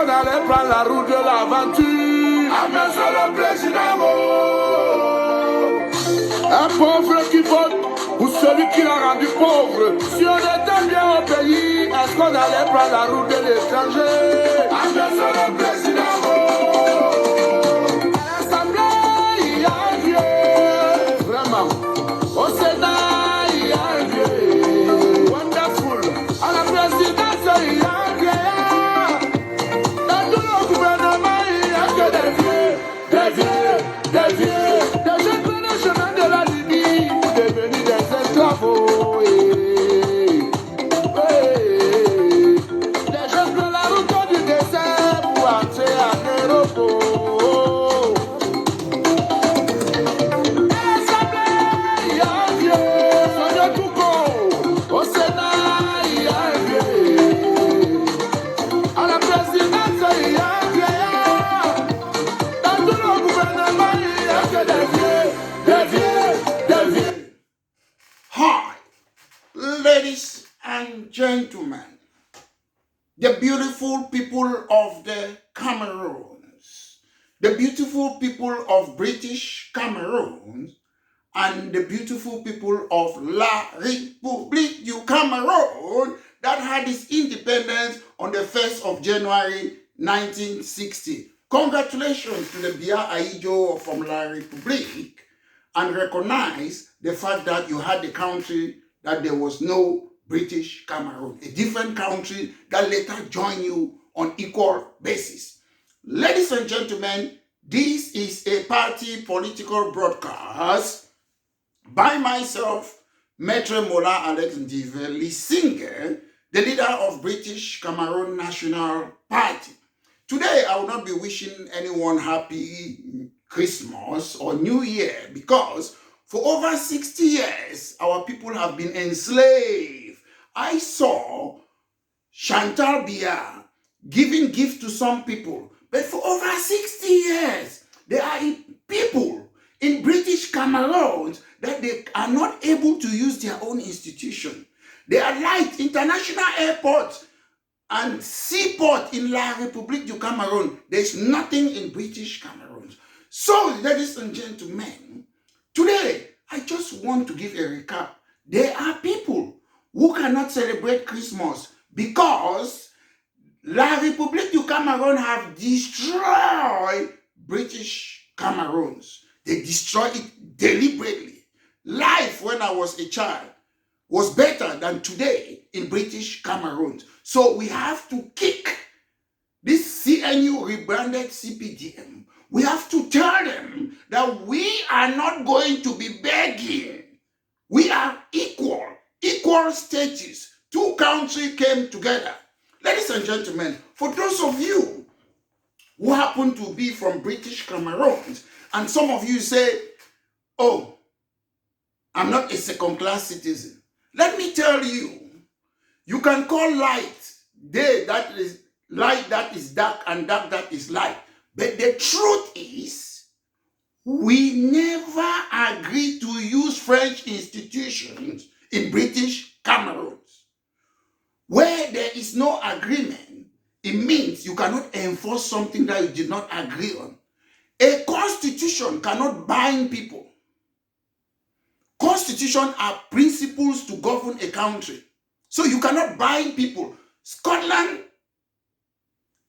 qu'on allait prendre la route de l'aventure? Ah, mais c'est le président. Un pauvre qui vote ou celui qui l'a rendu pauvre. Si on était bien au pays, est-ce qu'on allait prendre la route de l'étranger? Ah, mais c'est le président. À l'Assemblée, il y a un Dieu. Vraiment. Au Sénat, il y a un Dieu. Wonderful. À la présidence, il y a un Dieu. Dans tout le gouvernement, il n'y a que des vieux, des vieux, des vieux. Des jeunes prennent le chemin de la Libye pour devenir des esclaves. Les jeunes prennent la route du désert pour entrer en Europe. Ladies and gentlemen, the beautiful people of the Cameroons, the beautiful people of British Cameroon, and the beautiful people of La République du Cameroon that had its independence on the 1st of January 1960. Congratulations to the Bia Aijo from La République, and recognize the fact that you had the country that there was no British Cameroon, a different country that later joined you on equal basis. Ladies and gentlemen, this is a party political broadcast by myself, Maître Mola Alex Ndiveli Singer, the leader of British Cameroon National Party. Today, I will not be wishing anyone happy Christmas or New Year because for over 60 years, our people have been enslaved. I saw Chantal Biya giving gifts to some people, but for over 60 years, there are people in British Cameroon that they are not able to use their own institution. They are like international airport and seaport in La République du Cameroun. There's nothing in British Cameroon. So, ladies and gentlemen, today, I just want to give a recap. There are people who cannot celebrate Christmas because La République du Cameroun have destroyed British Cameroons. They destroyed it deliberately. Life when I was a child was better than today in British Cameroon. So we have to kick this CNU rebranded CPDM. We have to tell them that we are not going to be begging. We are equal status. Two countries came together. Ladies and gentlemen, for those of you who happen to be from British Cameroon, and some of you say, oh, I'm not a second-class citizen. Let me tell you, you can call light day that is light that is dark and dark that is light. But the truth is, we never agreed to use French institutions in British Cameroon. Where there is no agreement, it means you cannot enforce something that you did not agree on. A constitution cannot bind people. Constitutions are principles to govern a country. So you cannot bind people. Scotland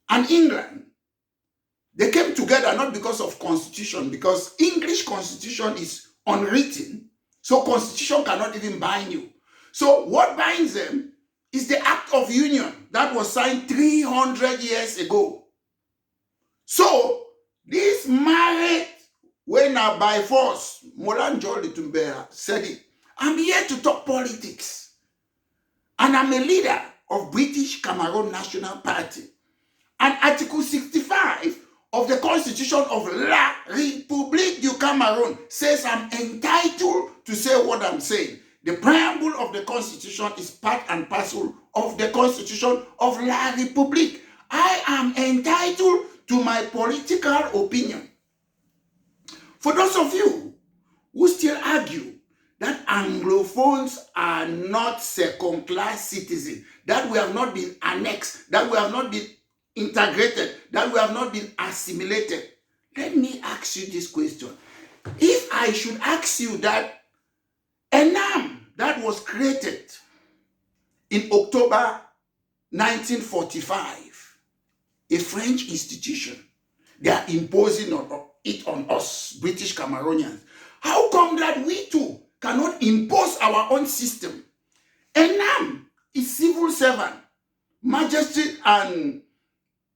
and England, they came together not because of constitution, because English constitution is unwritten. So constitution cannot even bind you. So what binds them is the Act of Union that was signed 300 years ago. So this marriage, when by force, Molanjo Litumbea said it, I'm here to talk politics. And I'm a leader of British Cameroon National Party. And Article 65 of the Constitution of La République du Cameroon says I'm entitled to say what I'm saying. The preamble of the Constitution is part and parcel of the Constitution of La République. I am entitled to my political opinion. For those of you who still argue that Anglophones are not second-class citizens, that we have not been annexed, that we have not been integrated, that we have not been assimilated. Let me ask you this question. If I should ask you that ENAM that was created in October 1945, a French institution, they are imposing it on us, British Cameroonians. How come that we too cannot impose our own system? ENAM is civil servant, magistrate and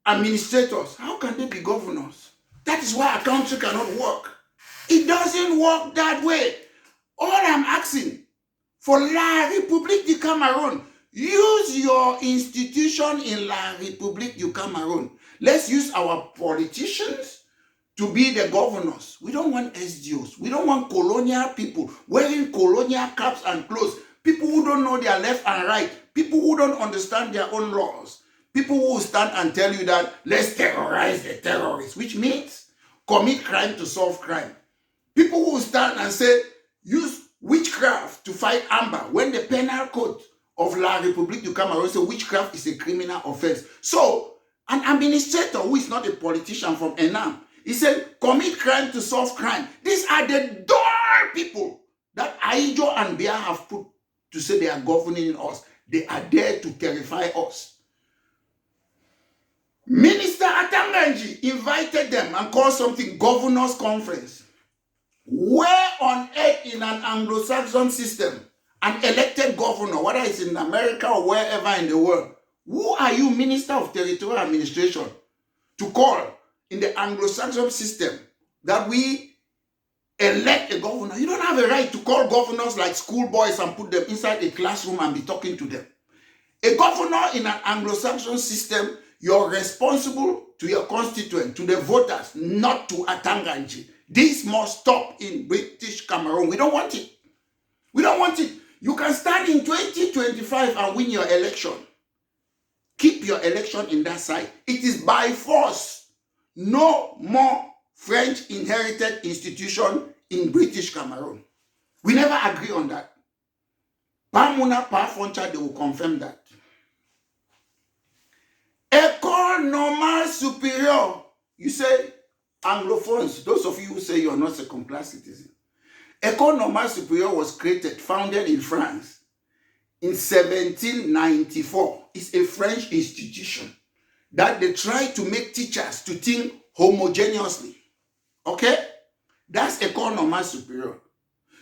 administrators. How can they be governors? That is why a country cannot work. It doesn't work that way. All I'm asking for La République du Cameroon, use your institution in La République du Cameroon. Let's use our politicians to be the governors. We don't want SGOs. We don't want colonial people wearing colonial caps and clothes. People who don't know their left and right. People who don't understand their own laws. People who will stand and tell you that let's terrorize the terrorists, which means commit crime to solve crime. People who will stand and say use witchcraft to fight Amber when the penal code of La République du Cameroon says witchcraft is a criminal offense. So an administrator who is not a politician from ENAM, he said commit crime to solve crime. These are the dull people that Aijo and Bia have put to say they are governing us. They are there to terrify us. Minister Atanganji invited them and called something governors conference. Where on earth in an Anglo-Saxon system, an elected governor, whether it's in America or wherever in the world, who are you, Minister of Territorial Administration, to call in the Anglo-Saxon system that we elect a governor? You don't have a right to call governors like schoolboys and put them inside a classroom and be talking to them. A governor in an Anglo-Saxon system, you're responsible to your constituent, to the voters, not to Atanganji. This must stop in British Cameroon. We don't want it. We don't want it. You can stand in 2025 and win your election. Keep your election in that side. It is by force. No more French inherited institution in British Cameroon. We never agree on that. Pamuna Pafoncha, they will confirm that. École normale supérieure. You say Anglophones, those of you who say you are not second-class citizens. École normale supérieure was created, founded in France in 1794. It's a French institution that they try to make teachers to think homogeneously. Okay? That's École normale supérieure.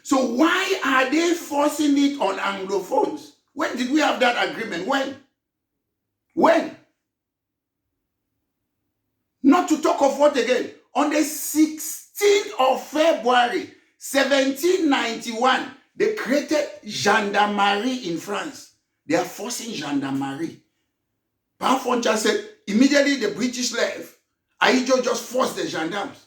So why are they forcing it on Anglophones? When did we have that agreement? When? Not to talk of what again? On the 16th of February, 1791, they created gendarmerie in France. They are forcing gendarmerie. Pafoncha said, immediately the British left, Aijo just forced the gendarmes.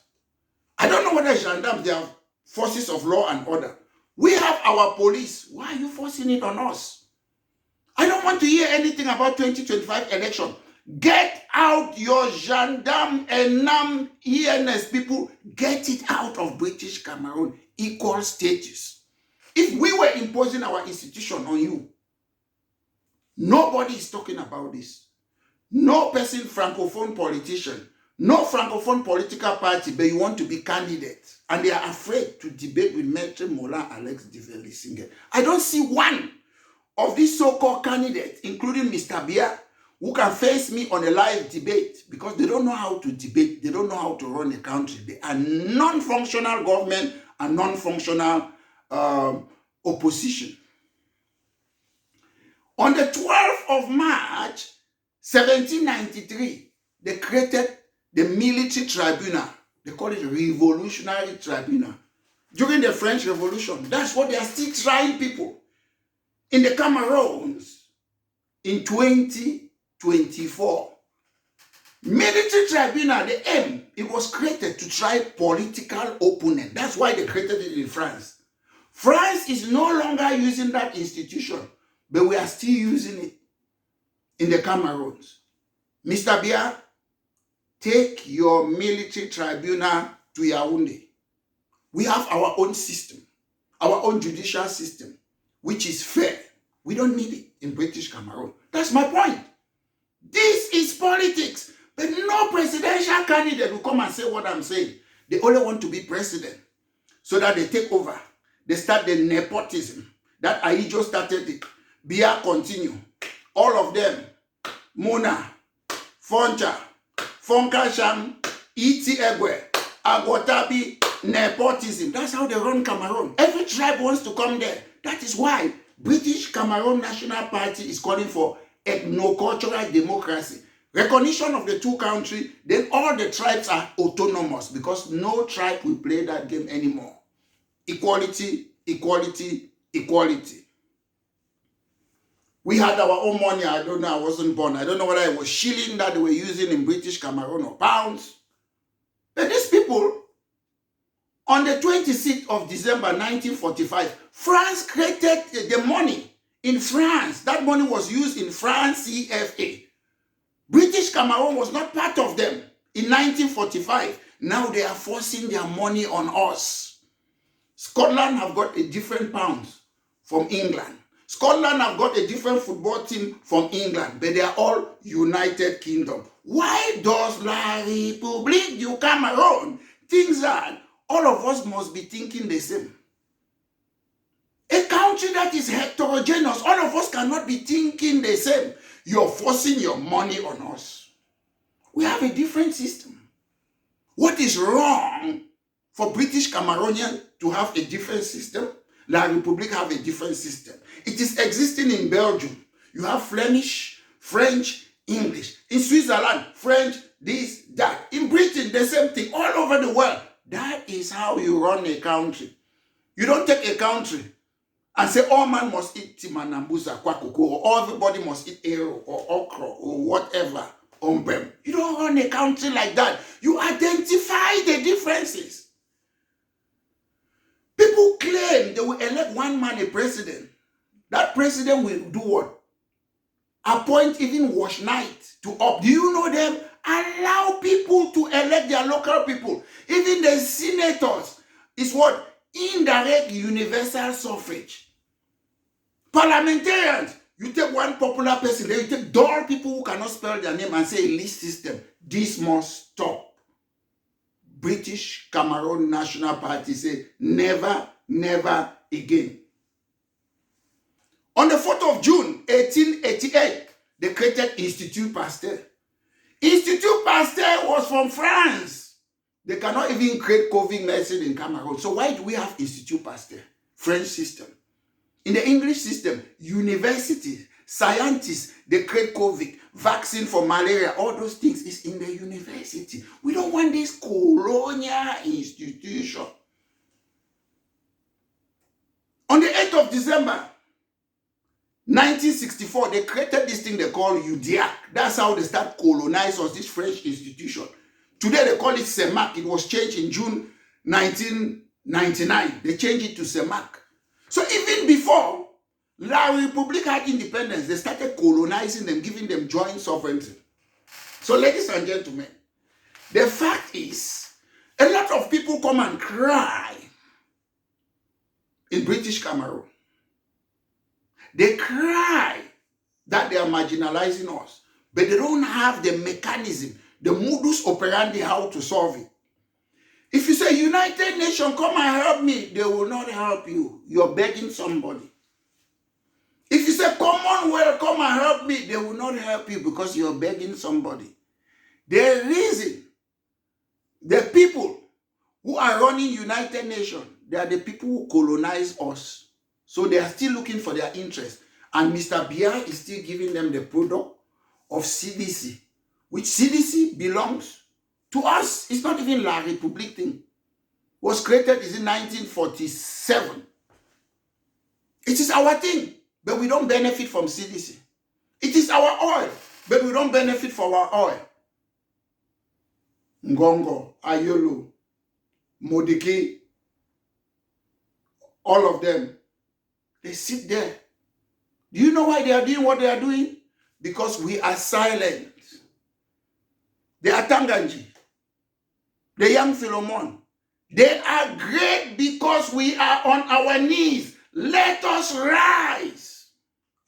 I don't know whether gendarmes, they are forces of law and order. We have our police. Why are you forcing it on us? I don't want to hear anything about 2025 election. Get out your gendarme, ENAM, ENS people. Get it out of British Cameroon. Equal status. If we were imposing our institution on you, nobody is talking about this. No person, francophone politician, no francophone political party, but you want to be candidate. And they are afraid to debate with Maître Mola Alex Diveli-Singer. I don't see one of these so-called candidates, including Mr. Bia, who can face me on a live debate, because they don't know how to debate. They don't know how to run a country. They are non-functional government and non-functional opposition. On the 12th of March, 1793, they created the military tribunal. They call it revolutionary tribunal. During the French Revolution, that's what they are still trying people. In the Cameroons, in 2024, military tribunal, the aim, it was created to try political opponent. That's why they created it in France. France is no longer using that institution, but we are still using it in the Cameroons. Mr. Bia, take your military tribunal to Yaoundé. We have our own system, our own judicial system, which is fair. We don't need it in British Cameroon. That's my point. This is politics. But no presidential candidate will come and say what I'm saying. They only want to be president so that they take over. They start the nepotism. That Aijo started it. Bia continue. All of them. Mona, Foncha, Fonkasham, Iti Egwe, Agotabi, nepotism. That's how they run Cameroon. Every tribe wants to come there. That is why British Cameroon National Party is calling for ethnocultural democracy. Recognition of the two countries, then all the tribes are autonomous because no tribe will play that game anymore. Equality, equality, equality. We had our own money. I don't know. I wasn't born. I don't know whether it was shilling that they were using in British Cameroon or pounds. But these people, on the 26th of December 1945, France created the money in France. That money was used in France CFA. British Cameroon was not part of them in 1945. Now they are forcing their money on us. Scotland have got a different pounds from England. Scotland have got a different football team from England, but they are all United Kingdom. Why does La République du Cameroun think that all of us must be thinking the same? A country that is heterogeneous, all of us cannot be thinking the same. You're forcing your money on us. We have a different system. What is wrong for British Cameroonians to have a different system? La République have a different system. It is existing in Belgium. You have Flemish, French, English. In Switzerland, French, this, that. In Britain, the same thing. All over the world. That is how you run a country. You don't take a country and say all man must eat timanambusa, kwakoko, or everybody must eat arrow or okra or whatever. You don't run a country like that. You identify the differences. People claim they will elect one man a president. That president will do what? Appoint even wash night to up. Do you know them? Allow people to elect their local people. Even the senators is what? Indirect universal suffrage. Parliamentarians, you take one popular person, then you take dull people who cannot spell their name and say list system. This must stop. British Cameroon National Party say never, never again. On the 4th of June, 1888, they created Institut Pasteur. Institut Pasteur was from France. They cannot even create COVID medicine in Cameroon. So why do we have Institut Pasteur? French system. In the English system, universities, scientists, they create COVID, vaccine for malaria, all those things is in the university. We don't want this colonial institution. On the 8th of December, 1964, they created this thing they call UDIAC. That's how they start colonize us, this French institution. Today they call it CEMAC. It was changed in June 1999. They changed it to CEMAC. So even before La République had independence, they started colonizing them, giving them joint sovereignty. So ladies and gentlemen, the fact is, a lot of people come and cry in British Cameroon. They cry that they are marginalizing us, but they don't have the mechanism, the modus operandi how to solve it. If you say, United Nations, come and help me, they will not help you. You're begging somebody. If you say, Commonwealth, come and help me, they will not help you because you're begging somebody. The reason the people who are running United Nations, they are the people who colonize us. So they are still looking for their interest. And Mr. Biya is still giving them the product of CDC, which CDC belongs to us. It's not even La République thing. It was created in 1947. It is our thing, but we don't benefit from CDC. It is our oil, but we don't benefit from our oil. Ngongo, Ayolo, Modiki, all of them, they sit there. Do you know why they are doing what they are doing? Because we are silent. They are Tanganji, the young Philemon. They are great because we are on our knees. Let us rise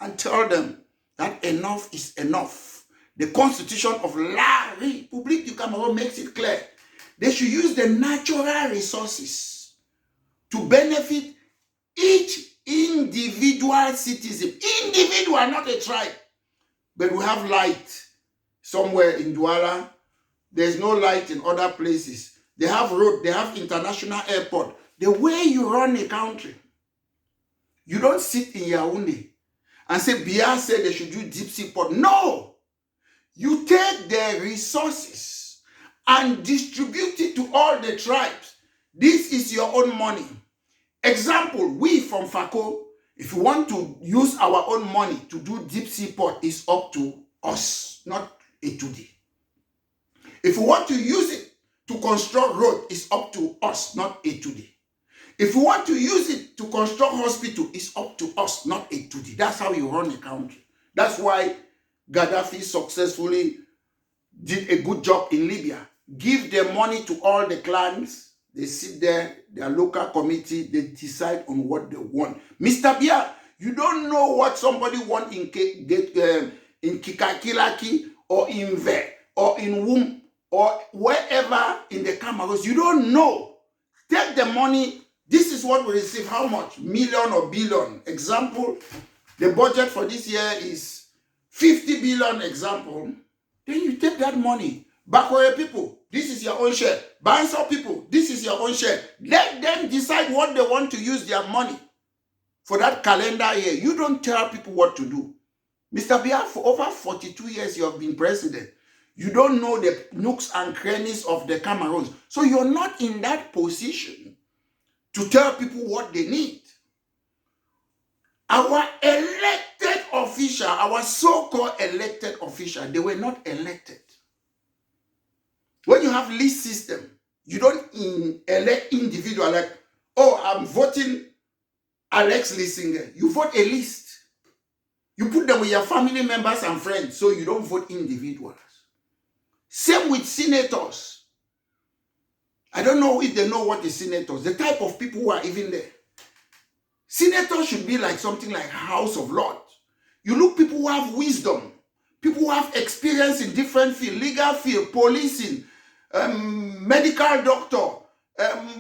and tell them that enough is enough. The Constitution of La République du Cameroon makes it clear. They should use the natural resources to benefit each individual citizen. Individual, not a tribe. But we have light somewhere in Douala. There's no light in other places. They have road, they have international airport. The way you run a country, you don't sit in Yaoundé and say, Biya said they should do deep sea port. No! You take the resources and distribute it to all the tribes. This is your own money. Example, we from FACO, if you want to use our own money to do deep sea port, it's up to us, not A2D. If you want to use it to construct road, it's up to us, not A2D. If you want to use it to construct hospital, it's up to us, not A2D. That's how you run a country. That's why Gaddafi successfully did a good job in Libya. Give the money to all the clans. They sit there, their local committee, they decide on what they want. Mr. Biya, you don't know what somebody wants in Kikakilaki or in Ve or in Wum or wherever in the Cameroons. You don't know. Take the money. This is what we receive. How much? Million or billion. Example, the budget for this year is 50 billion, example. Then you take that money. Bakwere people, this is your own share. Banso people, this is your own share. Let them decide what they want to use their money for that calendar year. You don't tell people what to do. Mr. Biya, for over 42 years you have been president. You don't know the nooks and crannies of the Cameroons. So you're not in that position to tell people what they need. Our elected official, our so-called elected official, they were not elected. When you have list system, you don't elect individual like, oh, I'm voting Alex Lissinger. You vote a list. You put them with your family members and friends, so you don't vote individuals. Same with senators. I don't know if they know what is senators, the type of people who are even there. Senators should be like something like House of Lords. You look people who have wisdom, people who have experience in different fields, legal field, policing, medical doctor,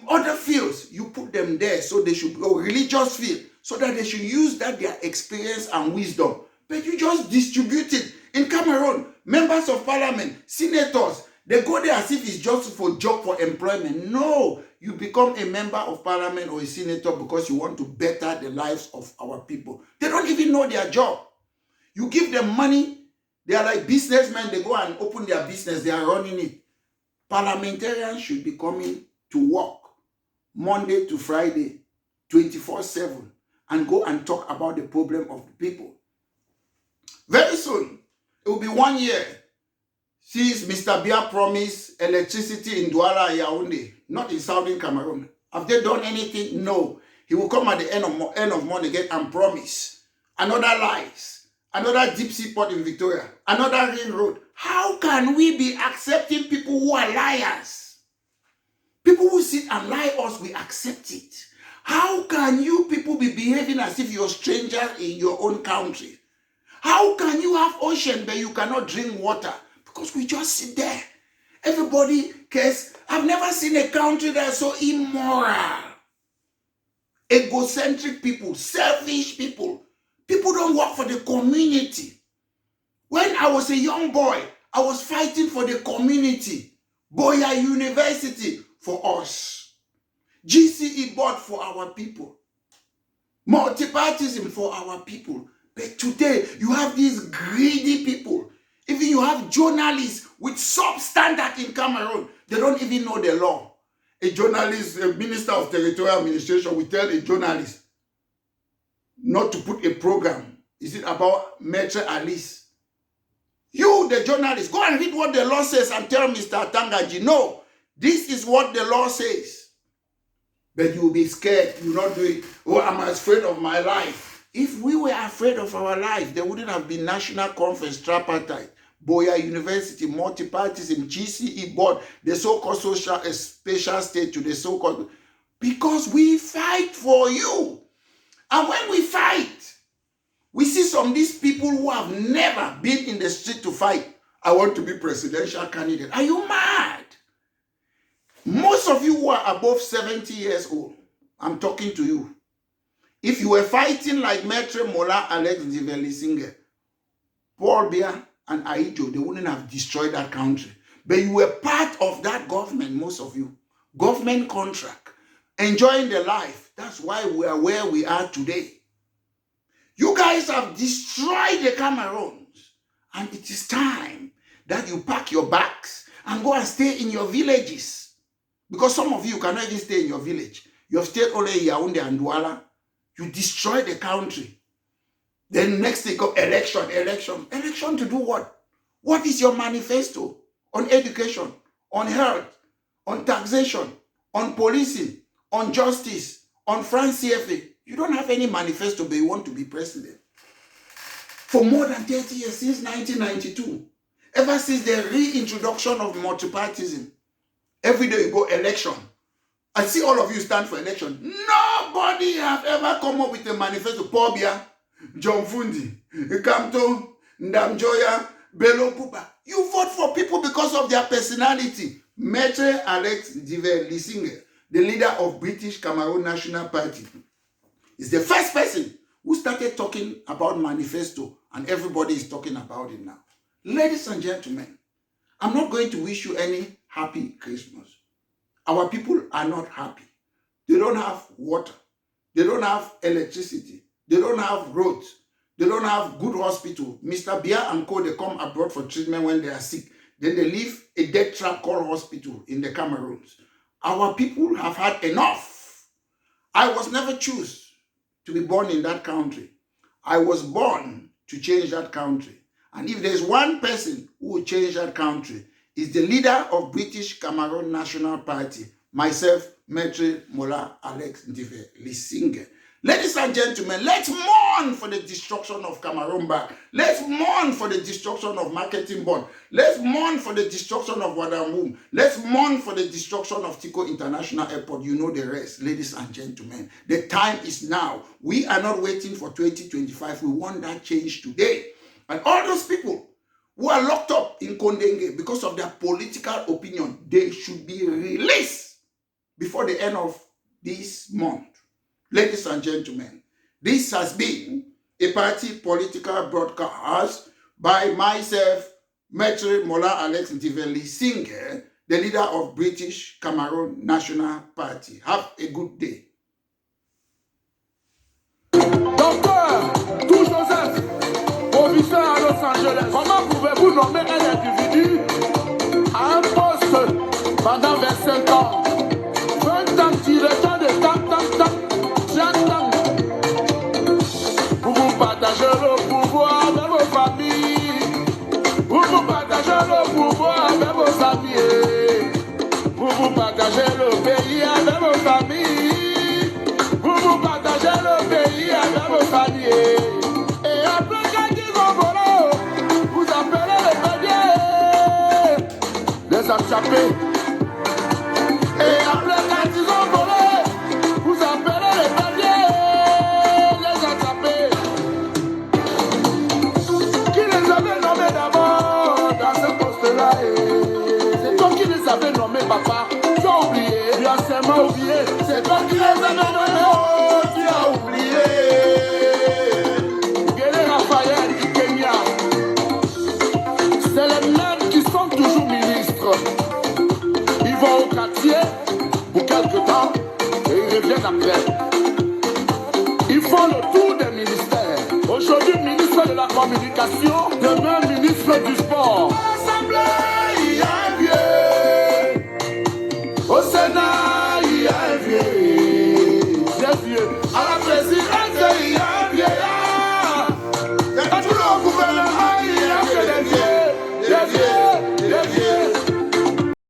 other fields. You put them there so they should go religious field, so that they should use that their experience and wisdom. But you just distribute it. In Cameroon, members of parliament, senators, they go there as if it's just for job, for employment. No, you become a member of parliament or a senator because you want to better the lives of our people. They don't even know their job. You give them money, they are like businessmen, they go and open their business, they are running it. Parliamentarians should be coming to work Monday to Friday, 24/7, and go and talk about the problem of the people. Very soon, it will be 1 year since Mr. Biya promised electricity in Douala and Yaoundé, not in Southern Cameroon. Have they done anything? No. He will come at the end of month again and promise another lies, another deep sea port in Victoria, another ring road. How can we be accepting people who are liars? People who sit and lie us, we accept it. How can you people be behaving as if you're strangers in your own country? How can you have ocean but you cannot drink water? Because we just sit there. Everybody cares. I've never seen a country that's so immoral. Egocentric people, selfish people. People don't work for the community. When I was a young boy, I was fighting for the community. Boya University for us. GCE board for our people. Multipartism for our people. But today, you have these greedy people. Even you have journalists with substandard in Cameroon. They don't even know the law. A journalist, a minister of territorial administration will tell a journalist not to put a program. Is it about Maitre Alice? You, the journalist, go and read what the law says and tell Mr. Tangaji, no, this is what the law says. But you will be scared. You will not do it. Oh, I'm afraid of my life. If we were afraid of our life, there wouldn't have been national conference, tripartite, Boya University, multipartism, GCE board, the so-called social special state to the so-called, because we fight for you. And when we fight, we see some of these people who have never been in the street to fight. I want to be presidential candidate. Are you mad? Most of you who are above 70 years old, I'm talking to you. If you were fighting like Maitre Mola Alex Divelisinger, Paul Biya and Aijo, they wouldn't have destroyed that country. But you were part of that government, most of you. Government contract. Enjoying the life. That's why we are where we are today. You guys have destroyed the Cameroons. And it is time that you pack your bags and go and stay in your villages. Because some of you cannot even stay in your village. You have stayed only in Yaoundé and Douala. You destroy the country. Then next thing go election. Election to do what? What is your manifesto on education, on health, on taxation, on policing, on justice, on France CFA? You don't have any manifesto, but you want to be president. For more than 30 years, since 1992, ever since the reintroduction of multipartyism, every day you go election. I see all of you stand for election. Nobody have ever come up with a manifesto. Paul Biya, John Fundi, Kamto, Ndamjoya, Bello Pupa. You vote for people because of their personality. Maitre Alex Divelisinger, the leader of British Cameroon National Party, is the first person who started talking about manifesto, and everybody is talking about it now. Ladies and gentlemen, I'm not going to wish you any happy Christmas. Our people are not happy. They don't have water. They don't have electricity. They don't have roads. They don't have good hospital. Mr. Biya and co, they come abroad for treatment when they are sick. Then they leave a death trap called hospital in the Cameroons. Our people have had enough. I was never chosen to be born in that country. I was born to change that country. And if there's one person who will change that country, is the leader of British Cameroon National Party, myself, Maitre Mola Alex Divelisinger. Ladies and gentlemen, let's mourn for the destruction of Cameroon back. Let's mourn for the destruction of Marketing Bond. Let's mourn for the destruction of Wadamboom. Let's mourn for the destruction of Tico International Airport. You know the rest, ladies and gentlemen. The time is now. We are not waiting for 2025. We want that change today. And all those people who are locked up in Kondenge because of their political opinion, they should be released before the end of this month. Ladies and gentlemen, this has been a party political broadcast by myself, Maitre Mola Alex Divelisinger, the leader of British Cameroon National Party. Have a good day. Docteur, tout Joseph, professeur à Los Angeles, comment pouvez-vous nommer un individu à un poste pendant 25 ans, 20 ans directeur de tam. Vous partagez le pouvoir avec vos familles. Vous partagez le pouvoir avec vos amis. Vous partagez le pays avec vos familles. Vous partagez le pays avec vos familles. Et après quand ils ont volé, vous appelez les médias, les attrapés. Et après quand ils ont volé, vous appelez les médias, les attrapés. Qui les avait nommés d'abord dans ce poste-là? C'est toi qui les avais nommés, papa. Tu as oublié, tu as seulement oublié. C'est toi qui les avais nommés, oh, tu as oublié. Guélé Raphaël du Kenya. C'est les mêmes qui sont toujours ministres. Ils vont au quartier pour quelque temps et ils reviennent après. Ils font le tour des ministères. Aujourd'hui, ministre de la communication, demain, ministre du sport.